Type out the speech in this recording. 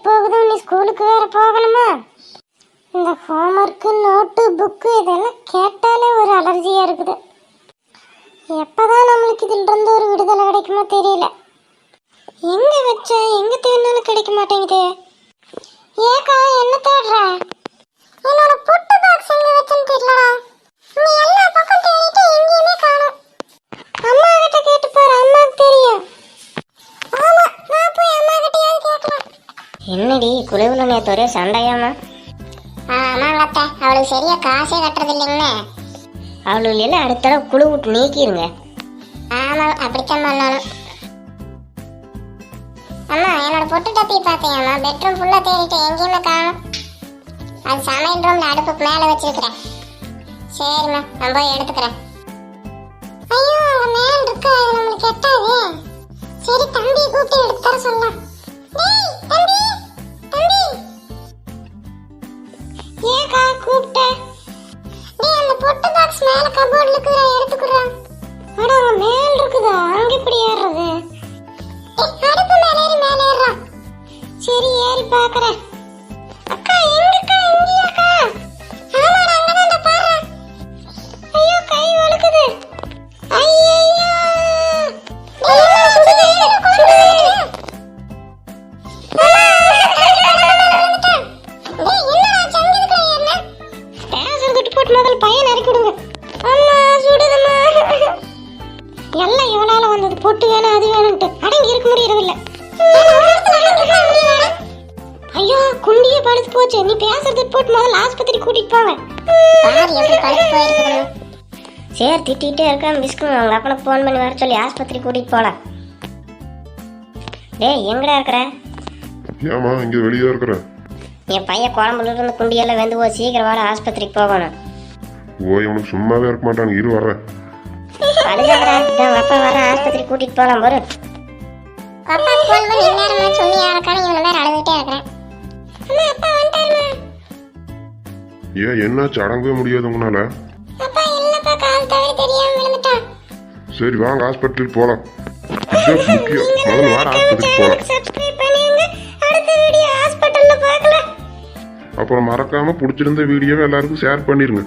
போகுது, நீ ஸ்கூலுக்கு வேற போகணுமா? இந்த ஹோம்ஒர்க்கு நோட்டு புக்கு இதெல்லாம் கேட்டாலே ஒரு அலர்ஜியா இருக்குது. எப்பதான் நம்மளுக்கு இதுல இருந்து ஒரு விடுதலை கிடைக்குமோ தெரியல. எங்க வச்ச எங்க தேடினாலும் கிடைக்க மாட்டேங்குது. ஏக்கா என்ன தேடுற? என்னோட புட்டு பாக்ஸ் எங்க வச்சேன்னு தெரியலடா. நீ எல்லா பக்கம் தேடிட்டு எங்கேயுமே காணோம். அம்மா கிட்ட கேட்டு பாரு, அம்மாவுக்கு தெரியும். ஆமா, நான் போய் அம்மா கிட்டயாவது கேட்கலாம். என்னடி குழுவுல நேத்து ஒரே சண்டையாமா? ஆமாங்க அத்தை, அவளுக்கு சரியா காசே கட்டுறது இல்லைங்கண்ணே. அவளுக்கு எல்லாம் அடுத்த தடவை குழு விட்டு நீக்கிருங்க. ஆமா, அப்படித்தான் பண்ணணும். அம்மா, என்னோட பொட்டு டப்பி பார்த்தீங்கம்மா, பெட்ரூம் ஃபுல்லா தேடிட்டு எங்கேயுமே காணும். அது சமையல் ரூம்ல அடுப்புக்கு மேல வச்சிருக்கிறேன். சரிம்மா, நான் போய் எடுத்துக்கிறேன். ஐயோ, அங்க மேல இருக்கு, அது நம்மளுக்கு எட்டாது. சரி, தம்பியை கூப்பிட்டு எடுத்து தர சொல்லலாம். டேய் தம்பி, தம்பி. ஏக்கா கூப்பிட்ட? டேய், அந்த பொட்டு பாக்ஸ் மேல கபோர்ட்ல இருக்குடா, எடுத்துக்குறா. அட, அங்க மேல இருக்குதா? அங்க எப்படி ஏறுறது? டேய், அடுப்பு மேல ஏறி மேல ஏறா. சரி, ஏறி பார்க்கறேன். அக்கா எங்கக்கா? இங்கயாக்கா? ஆமாடா, அங்கதான் பாரு. ஐயோ, கை வலிக்குது. ஐயோ, டேய் சுடுது, சுடுது. பையன் இறக்கி விடுங்க. அம்மா சுடுதம்மா. எல்லாம் இவனால வந்தது. பொட்டு வேணும் அது வேணும்ட்டு அடங்கி இருக்க முடியறதில்ல. ஐயோ, குண்டியே பழுத்து போச்சு. நீ பேசுறது போட்டு முதல்ல ஆஸ்பத்திரி கூட்டிட்டு போவேன். சரி, திட்டிகிட்டே இருக்க மிஸ்க்கு அவங்க அப்பனுக்கு போன் பண்ணி வர சொல்லி ஆஸ்பத்திரி கூட்டிட்டு போலாம். டேய், எங்கடா இருக்கிற? ஏமா இங்க வெளியே இருக்கிற? என் பையன் குழம்புல இருந்து குண்டியெல்லாம் வெந்து போய் சீக்கிரம் வாட, ஆஸ்பத்திரிக்கு போகணும். ஓ, இவனுக்கு சும்மாவே இருக்க மாட்டான், இரு வர்றேன். அப்பா வர, ஆஸ்பத்திரி கூட்டிட்டு போலாம். ஒரு அப்பா போன் பண்ணி நேரமா சொல்லி யாருக்கான இவனை வேற அழுதுட்டே இருக்கிறேன். அம்மா, அப்பா வந்துட்டாருமா. ஏன் என்னாச்சு? அடங்கவே முடியாது உங்களால? அப்பா இல்லப்பா, கால் தவறி தெரியாம விழுந்துட்டான். சரி, வாங்க ஹாஸ்பிட்டலுக்கு போலாம். இது முக்கியம். முதல்ல வார ஹாஸ்பிட்டலுக்கு போலாம். சப்ஸ்கிரைப் பண்ணுங்க. அடுத்த வீடியோ ஹாஸ்பிட்டல்ல பார்க்கலாம். அப்புறம் மறக்காம பிடிச்சிருந்த வீடியோவை எல்லாருக்கும் ஷேர் பண்ணிருங்க.